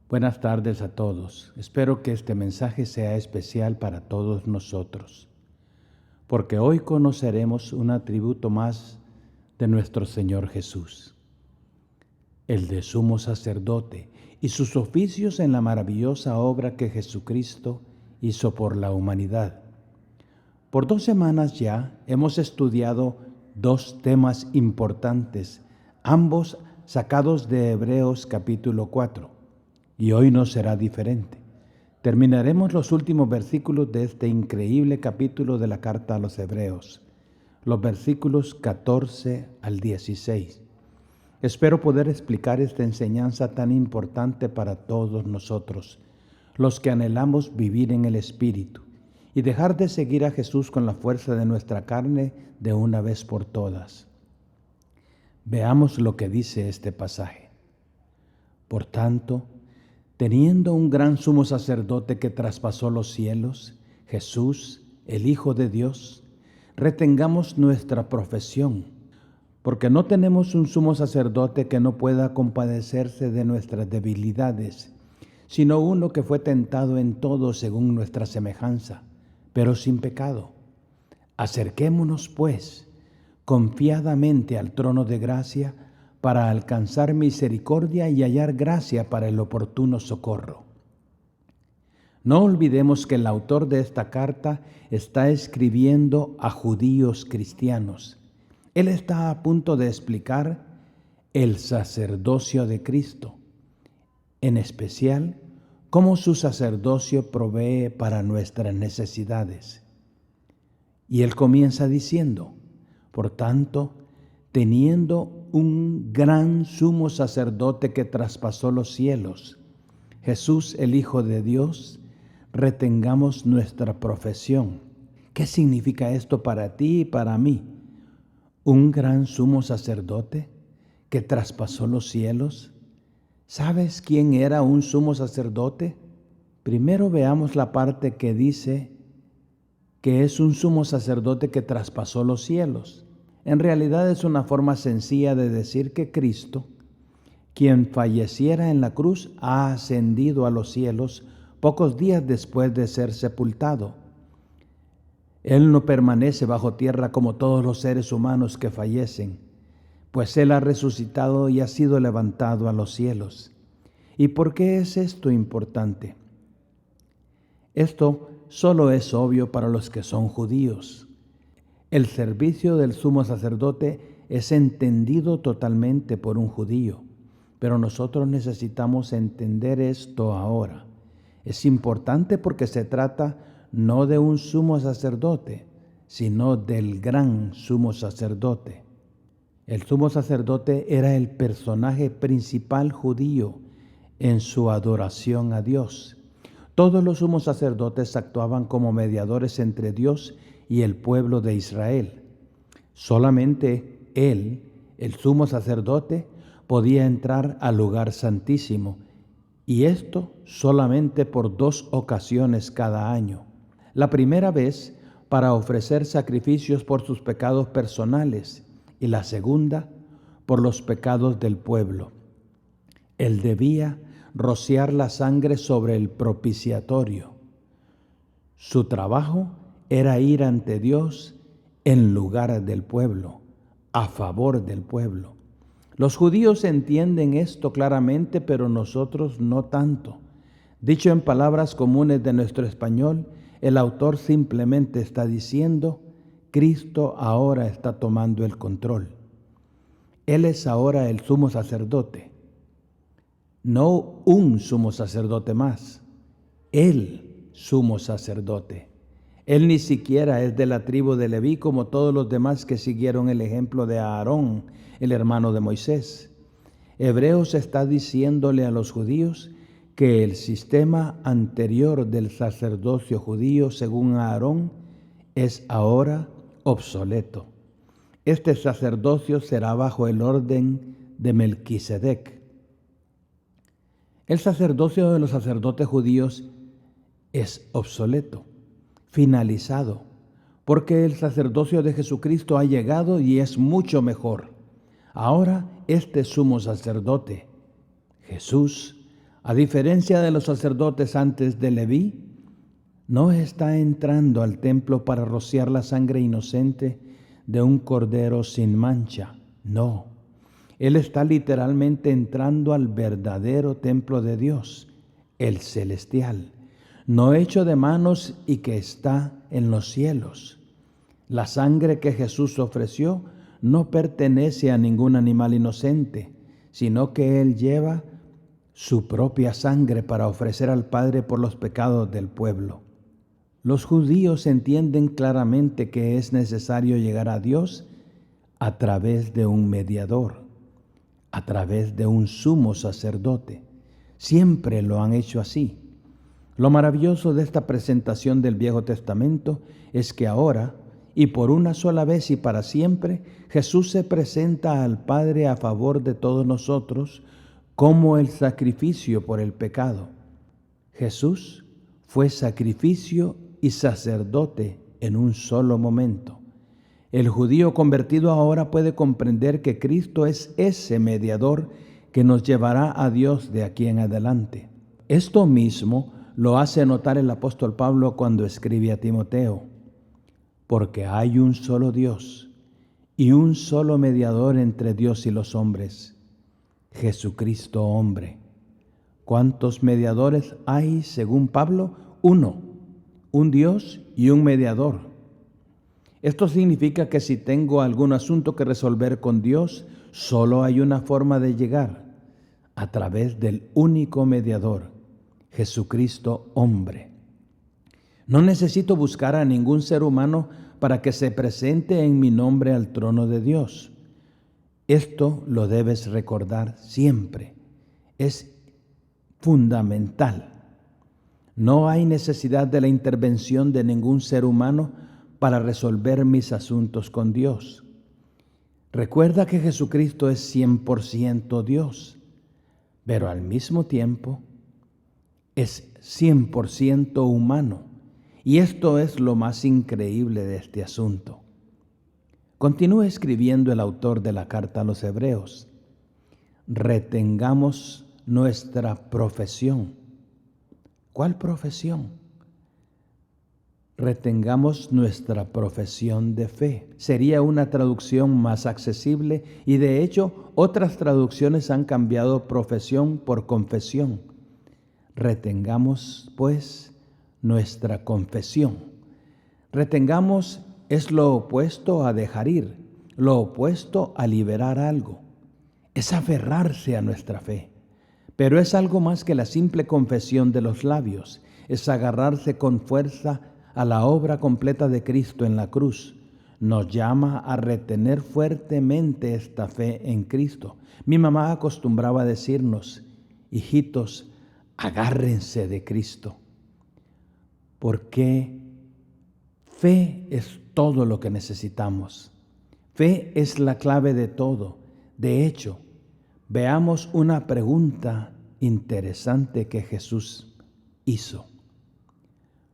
Buenas tardes a todos. Espero que este mensaje sea especial para todos nosotros, porque hoy conoceremos un atributo más de nuestro Señor Jesús, el de sumo sacerdote y sus oficios en la maravillosa obra que Jesucristo hizo por la humanidad. Por 2 semanas ya hemos estudiado 2 temas importantes, ambos sacados de Hebreos capítulo 4. Y hoy no será diferente. Terminaremos los últimos versículos de este increíble capítulo de la carta a los Hebreos, los versículos 14 al 16. Espero poder explicar esta enseñanza tan importante para todos nosotros, los que anhelamos vivir en el Espíritu y dejar de seguir a Jesús con la fuerza de nuestra carne de una vez por todas. Veamos lo que dice este pasaje. Por tanto, teniendo un gran sumo sacerdote que traspasó los cielos, Jesús, el Hijo de Dios, retengamos nuestra profesión, porque no tenemos un sumo sacerdote que no pueda compadecerse de nuestras debilidades, sino uno que fue tentado en todo según nuestra semejanza, pero sin pecado. Acerquémonos, pues, confiadamente al trono de gracia, para alcanzar misericordia y hallar gracia para el oportuno socorro. No olvidemos que el autor de esta carta está escribiendo a judíos cristianos. Él está a punto de explicar el sacerdocio de Cristo, en especial cómo su sacerdocio provee para nuestras necesidades. Y él comienza diciendo, por tanto, teniendo un gran sumo sacerdote que traspasó los cielos, Jesús el Hijo de Dios, retengamos nuestra profesión. ¿Qué significa esto para ti y para mí? Un gran sumo sacerdote que traspasó los cielos. ¿Sabes quién era un sumo sacerdote? Primero veamos la parte que dice que es un sumo sacerdote que traspasó los cielos. En realidad es una forma sencilla de decir que Cristo, quien falleciera en la cruz, ha ascendido a los cielos pocos días después de ser sepultado. Él no permanece bajo tierra como todos los seres humanos que fallecen, pues Él ha resucitado y ha sido levantado a los cielos. ¿Y por qué es esto importante? Esto solo es obvio para los que son judíos. El servicio del sumo sacerdote es entendido totalmente por un judío, pero nosotros necesitamos entender esto ahora. Es importante porque se trata no de un sumo sacerdote, sino del gran sumo sacerdote. El sumo sacerdote era el personaje principal judío en su adoración a Dios. Todos los sumos sacerdotes actuaban como mediadores entre Dios y el pueblo de Israel. Solamente él, el sumo sacerdote, podía entrar al lugar santísimo, y esto solamente por 2 ocasiones cada año. La primera vez para ofrecer sacrificios por sus pecados personales, y la segunda por los pecados del pueblo. Él debía rociar la sangre sobre el propiciatorio. Su trabajo era ir ante Dios en lugar del pueblo, a favor del pueblo. Los judíos entienden esto claramente, pero nosotros no tanto. Dicho en palabras comunes de nuestro español, el autor simplemente está diciendo, Cristo ahora está tomando el control. Él es ahora el sumo sacerdote, no un sumo sacerdote más, el sumo sacerdote. Él ni siquiera es de la tribu de Leví como todos los demás que siguieron el ejemplo de Aarón, el hermano de Moisés. Hebreos está diciéndole a los judíos que el sistema anterior del sacerdocio judío según Aarón es ahora obsoleto. Este sacerdocio será bajo el orden de Melquisedec. El sacerdocio de los sacerdotes judíos es obsoleto, finalizado, porque el sacerdocio de Jesucristo ha llegado y es mucho mejor. Ahora este sumo sacerdote, Jesús, A diferencia de los sacerdotes antes de Leví, no está entrando al templo para rociar la sangre inocente de un cordero sin mancha. No, Él está literalmente entrando al verdadero templo de Dios, el celestial, no hecho de manos y que está en los cielos. La sangre que Jesús ofreció no pertenece a ningún animal inocente, sino que Él lleva su propia sangre para ofrecer al Padre por los pecados del pueblo. Los judíos entienden claramente que es necesario llegar a Dios a través de un mediador, a través de un sumo sacerdote. Siempre lo han hecho así. Lo maravilloso de esta presentación del Viejo Testamento es que ahora, y por una sola vez y para siempre, Jesús se presenta al Padre a favor de todos nosotros como el sacrificio por el pecado. Jesús fue sacrificio y sacerdote en un solo momento. El judío convertido ahora puede comprender que Cristo es ese mediador que nos llevará a Dios de aquí en adelante. Esto mismo lo hace notar el apóstol Pablo cuando escribe a Timoteo: porque hay un solo Dios y un solo mediador entre Dios y los hombres, Jesucristo hombre. ¿Cuántos mediadores hay según Pablo? Uno, un Dios y un mediador. Esto significa que si tengo algún asunto que resolver con Dios, solo hay una forma de llegar: a través del único mediador, Jesucristo hombre. No necesito buscar a ningún ser humano para que se presente en mi nombre al trono de Dios. Esto lo debes recordar siempre. Es fundamental. No hay necesidad de la intervención de ningún ser humano para resolver mis asuntos con Dios. Recuerda que Jesucristo es 100% Dios, pero al mismo tiempo es 100% humano. Y esto es lo más increíble de este asunto. Continúa escribiendo el autor de la carta a los Hebreos: retengamos nuestra profesión. ¿Cuál profesión? Retengamos nuestra profesión de fe. Sería una traducción más accesible y de hecho otras traducciones han cambiado profesión por confesión. Retengamos pues nuestra confesión. Retengamos es lo opuesto a dejar ir, lo opuesto a liberar algo. Es aferrarse a nuestra fe. Pero es algo más que la simple confesión de los labios. Es agarrarse con fuerza a la obra completa de Cristo en la cruz. Nos llama a retener fuertemente esta fe en Cristo. Mi mamá acostumbraba a decirnos: hijitos, agárrense de Cristo. Porque fe es todo lo que necesitamos. Fe es la clave de todo. De hecho, veamos una pregunta interesante que Jesús hizo.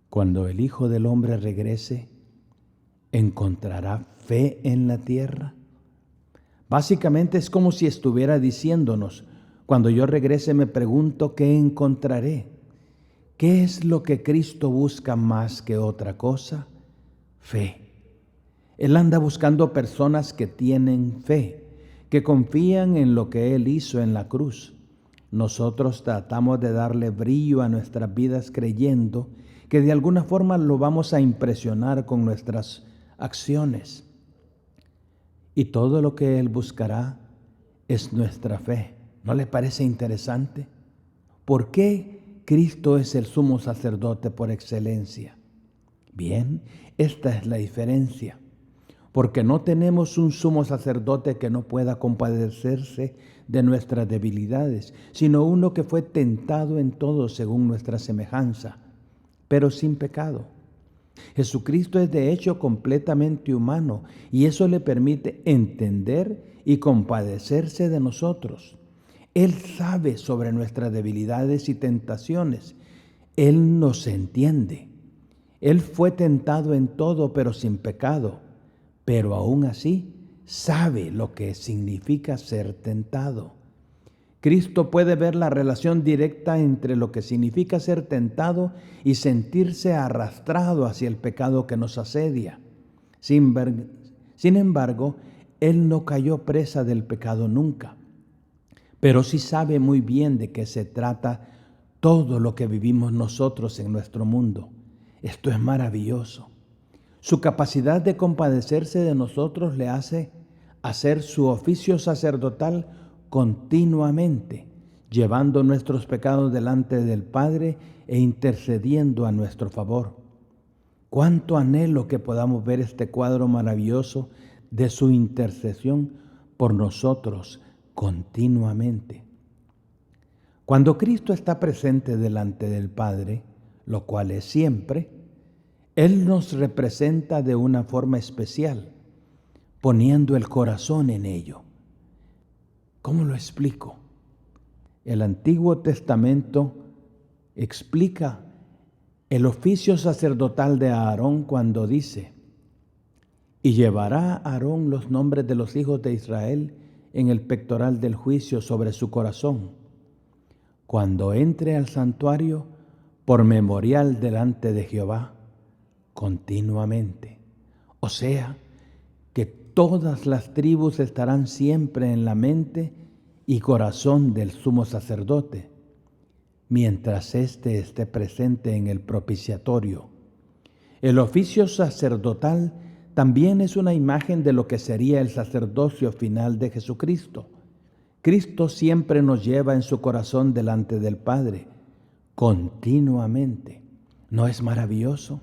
Cuando el Hijo del Hombre regrese, ¿encontrará fe en la tierra? Básicamente es como si estuviera diciéndonos: cuando yo regrese me pregunto ¿qué encontraré? ¿Qué es lo que Cristo busca más que otra cosa? Fe. Él anda buscando personas que tienen fe, que confían en lo que Él hizo en la cruz. Nosotros tratamos de darle brillo a nuestras vidas creyendo que de alguna forma lo vamos a impresionar con nuestras acciones. Y todo lo que Él buscará es nuestra fe. ¿No le parece interesante? ¿Por qué Cristo es el sumo sacerdote por excelencia? Bien, esta es la diferencia. Porque no tenemos un sumo sacerdote que no pueda compadecerse de nuestras debilidades, sino uno que fue tentado en todo según nuestra semejanza, pero sin pecado. Jesucristo es de hecho completamente humano y eso le permite entender y compadecerse de nosotros. Él sabe sobre nuestras debilidades y tentaciones. Él nos entiende. Él fue tentado en todo, pero sin pecado. Pero aún así sabe lo que significa ser tentado. Cristo puede ver la relación directa entre lo que significa ser tentado y sentirse arrastrado hacia el pecado que nos asedia. Sin embargo, Él no cayó presa del pecado nunca, pero sí sabe muy bien de qué se trata todo lo que vivimos nosotros en nuestro mundo. Esto es maravilloso. Su capacidad de compadecerse de nosotros le hace hacer su oficio sacerdotal continuamente, llevando nuestros pecados delante del Padre e intercediendo a nuestro favor. Cuánto anhelo que podamos ver este cuadro maravilloso de su intercesión por nosotros continuamente. Cuando Cristo está presente delante del Padre, lo cual es siempre, Él nos representa de una forma especial, poniendo el corazón en ello. ¿Cómo lo explico? El Antiguo Testamento explica el oficio sacerdotal de Aarón cuando dice: y llevará Aarón los nombres de los hijos de Israel en el pectoral del juicio sobre su corazón, cuando entre al santuario por memorial delante de Jehová continuamente. O sea, que todas las tribus estarán siempre en la mente y corazón del sumo sacerdote, mientras éste esté presente en el propiciatorio. El oficio sacerdotal también es una imagen de lo que sería el sacerdocio final de Jesucristo. Cristo siempre nos lleva en su corazón delante del Padre, continuamente. ¿No es maravilloso?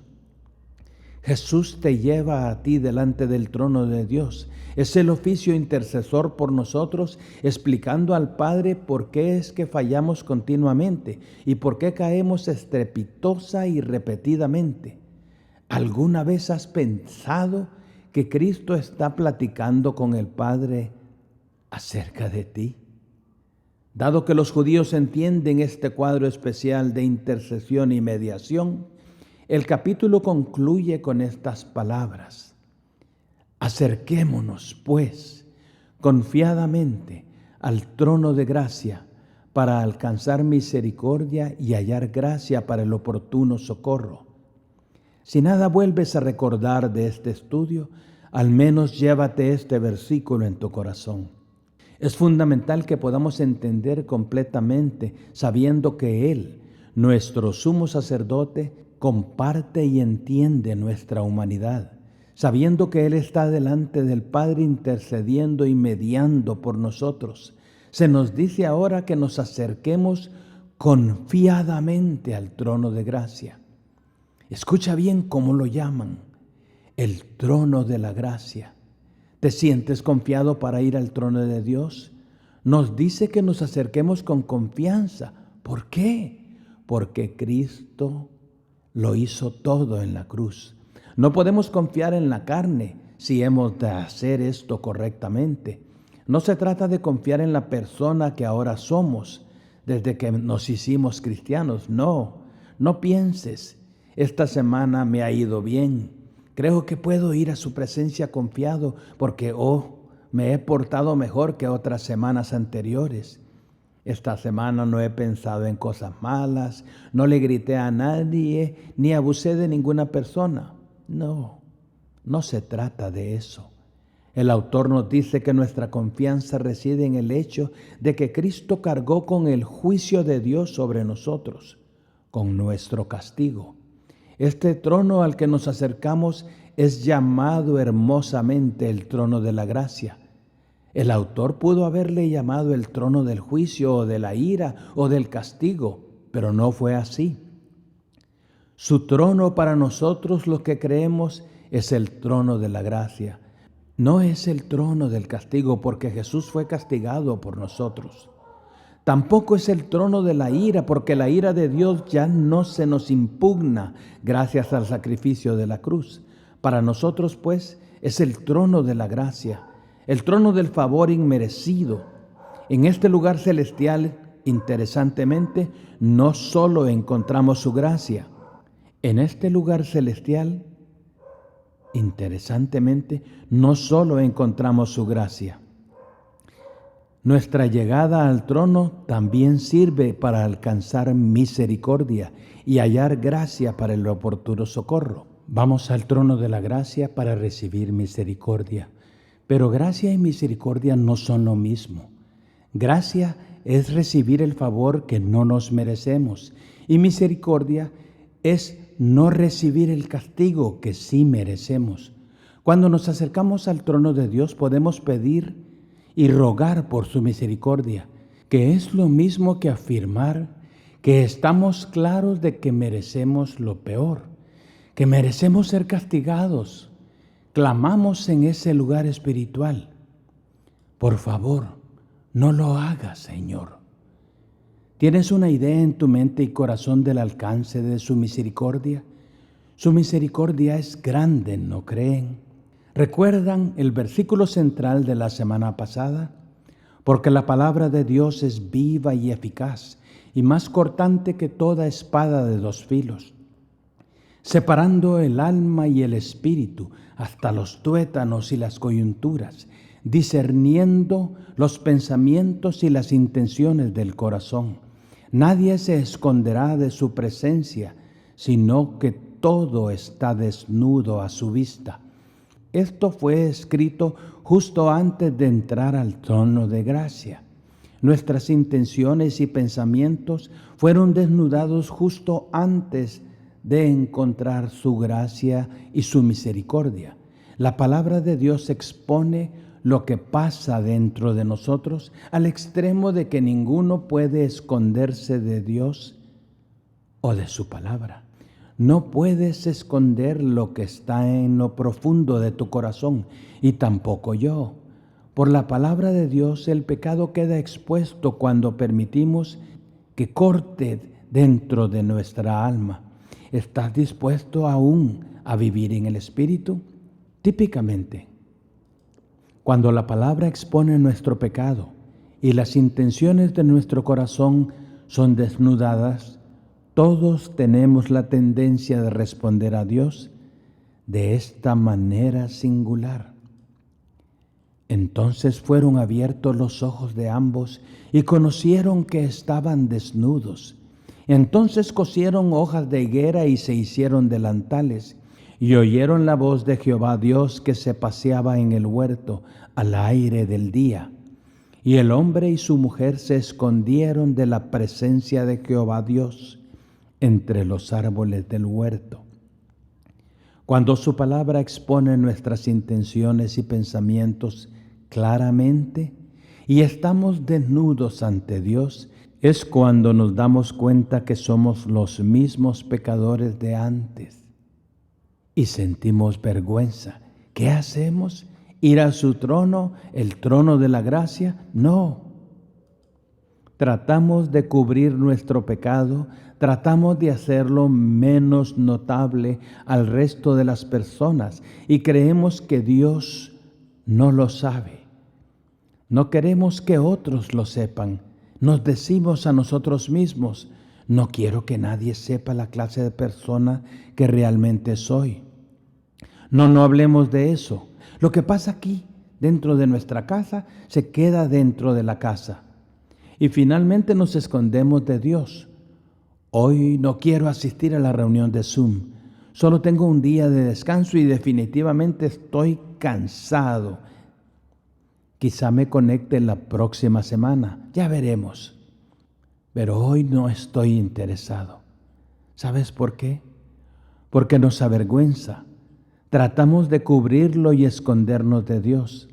Jesús te lleva a ti delante del trono de Dios. Es el oficio intercesor por nosotros, explicando al Padre por qué es que fallamos continuamente y por qué caemos estrepitosa y repetidamente. ¿Alguna vez has pensado que Cristo está platicando con el Padre acerca de ti? Dado que los judíos entienden este cuadro especial de intercesión y mediación, el capítulo concluye con estas palabras: acerquémonos, pues, confiadamente al trono de gracia para alcanzar misericordia y hallar gracia para el oportuno socorro. Si nada vuelves a recordar de este estudio, al menos llévate este versículo en tu corazón. Es fundamental que podamos entender completamente, sabiendo que Él, nuestro sumo sacerdote, comparte y entiende nuestra humanidad, sabiendo que Él está delante del Padre intercediendo y mediando por nosotros. Se nos dice ahora que nos acerquemos confiadamente al trono de gracia. Escucha bien cómo lo llaman: el trono de la gracia. ¿Te sientes confiado para ir al trono de Dios? Nos dice que nos acerquemos con confianza. ¿Por qué? Porque Cristo lo hizo todo en la cruz. No podemos confiar en la carne si hemos de hacer esto correctamente. No se trata de confiar en la persona que ahora somos desde que nos hicimos cristianos. No pienses: esta semana me ha ido bien. Creo que puedo ir a su presencia confiado porque me he portado mejor que otras semanas anteriores. Esta semana no he pensado en cosas malas, no le grité a nadie, ni abusé de ninguna persona. No se trata de eso. El autor nos dice que nuestra confianza reside en el hecho de que Cristo cargó con el juicio de Dios sobre nosotros, con nuestro castigo. Este trono al que nos acercamos es llamado hermosamente el trono de la gracia. El autor pudo haberle llamado el trono del juicio o de la ira o del castigo, pero no fue así. Su trono para nosotros los que creemos es el trono de la gracia. No es el trono del castigo, porque Jesús fue castigado por nosotros. Tampoco es el trono de la ira, porque la ira de Dios ya no se nos impugna gracias al sacrificio de la cruz. Para nosotros, pues, es el trono de la gracia, el trono del favor inmerecido. En este lugar celestial, interesantemente, no solo encontramos su gracia. En este lugar celestial, interesantemente, no solo encontramos su gracia. Nuestra llegada al trono también sirve para alcanzar misericordia y hallar gracia para el oportuno socorro. Vamos al trono de la gracia para recibir misericordia. Pero gracia y misericordia no son lo mismo. Gracia es recibir el favor que no nos merecemos y misericordia es no recibir el castigo que sí merecemos. Cuando nos acercamos al trono de Dios podemos pedir y rogar por su misericordia, que es lo mismo que afirmar que estamos claros de que merecemos lo peor, que merecemos ser castigados. Clamamos en ese lugar espiritual: por favor, no lo hagas, Señor. ¿Tienes una idea en tu mente y corazón del alcance de su misericordia? Su misericordia es grande, ¿no creen? ¿Recuerdan el versículo central de la semana pasada? Porque la palabra de Dios es viva y eficaz y más cortante que toda espada de dos filos, separando el alma y el espíritu hasta los tuétanos y las coyunturas, discerniendo los pensamientos y las intenciones del corazón. Nadie se esconderá de su presencia, sino que todo está desnudo a su vista. Esto fue escrito justo antes de entrar al trono de gracia. Nuestras intenciones y pensamientos fueron desnudados justo antes de encontrar su gracia y su misericordia. La palabra de Dios expone lo que pasa dentro de nosotros al extremo de que ninguno puede esconderse de Dios o de su palabra. No puedes esconder lo que está en lo profundo de tu corazón, y tampoco yo. Por la palabra de Dios, el pecado queda expuesto cuando permitimos que corte dentro de nuestra alma. ¿Estás dispuesto aún a vivir en el Espíritu? Típicamente, cuando la palabra expone nuestro pecado y las intenciones de nuestro corazón son desnudadas, todos tenemos la tendencia de responder a Dios de esta manera singular. Entonces fueron abiertos los ojos de ambos y conocieron que estaban desnudos. Entonces cosieron hojas de higuera y se hicieron delantales, y oyeron la voz de Jehová Dios que se paseaba en el huerto al aire del día. Y el hombre y su mujer se escondieron de la presencia de Jehová Dios entre los árboles del huerto. Cuando su palabra expone nuestras intenciones y pensamientos claramente y estamos desnudos ante Dios, es cuando nos damos cuenta que somos los mismos pecadores de antes y sentimos vergüenza. ¿Qué hacemos? ¿Ir a su trono, el trono de la gracia? No. Tratamos de cubrir nuestro pecado, tratamos de hacerlo menos notable al resto de las personas y creemos que Dios no lo sabe. No queremos que otros lo sepan. Nos decimos a nosotros mismos: no quiero que nadie sepa la clase de persona que realmente soy. No hablemos de eso. Lo que pasa aquí, dentro de nuestra casa, se queda dentro de la casa. Y finalmente nos escondemos de Dios. Hoy no quiero asistir a la reunión de Zoom. Solo tengo un día de descanso y definitivamente estoy cansado. Quizá me conecte la próxima semana. Ya veremos. Pero hoy no estoy interesado. ¿Sabes por qué? Porque nos avergüenza. Tratamos de cubrirlo y escondernos de Dios.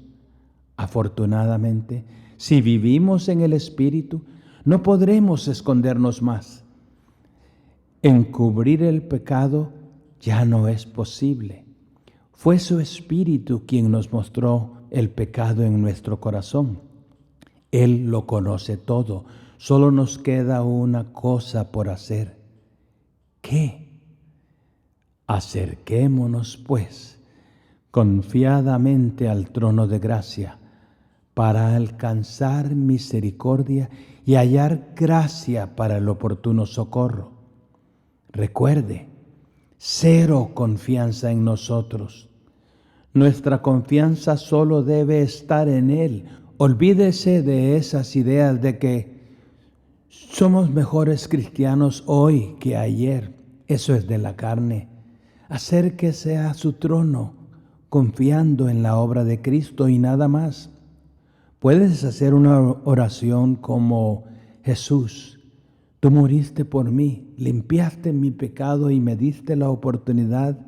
Afortunadamente, si vivimos en el Espíritu, no podremos escondernos más. Encubrir el pecado ya no es posible. Fue su Espíritu quien nos mostró el pecado en nuestro corazón. Él lo conoce todo. Solo nos queda una cosa por hacer. ¿Qué? Acerquémonos, pues, confiadamente al trono de gracia, para alcanzar misericordia y hallar gracia para el oportuno socorro. Recuerde, cero confianza en nosotros. Nuestra confianza solo debe estar en Él, Olvídese de esas ideas de que somos mejores cristianos hoy que ayer. Eso es de la carne. Acérquese a su trono confiando en la obra de Cristo y nada más. Puedes hacer una oración como: Jesús, tú moriste por mí, limpiaste mi pecado y me diste la oportunidad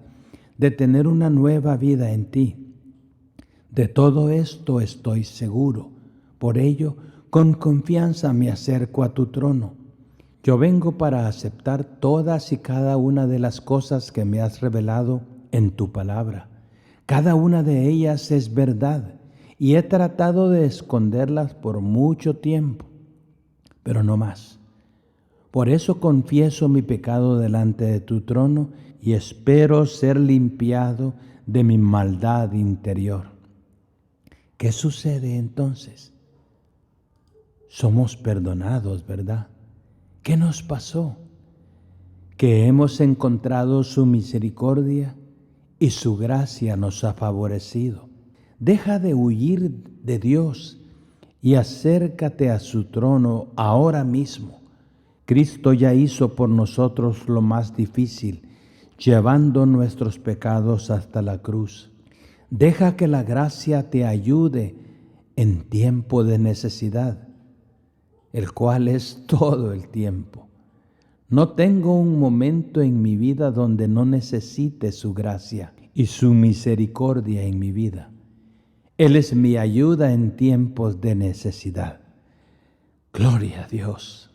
de tener una nueva vida en ti. De todo esto estoy seguro. Por ello, con confianza me acerco a tu trono. Yo vengo para aceptar todas y cada una de las cosas que me has revelado en tu palabra. Cada una de ellas es verdad y he tratado de esconderlas por mucho tiempo, pero no más. Por eso confieso mi pecado delante de tu trono y espero ser limpiado de mi maldad interior. ¿Qué sucede entonces? Somos perdonados, ¿verdad? ¿Qué nos pasó? Que hemos encontrado su misericordia y su gracia nos ha favorecido. Deja de huir de Dios y acércate a su trono ahora mismo. Cristo ya hizo por nosotros lo más difícil, llevando nuestros pecados hasta la cruz. Deja que la gracia te ayude en tiempo de necesidad, el cual es todo el tiempo. No tengo un momento en mi vida donde no necesite su gracia y su misericordia en mi vida. Él es mi ayuda en tiempos de necesidad. Gloria a Dios.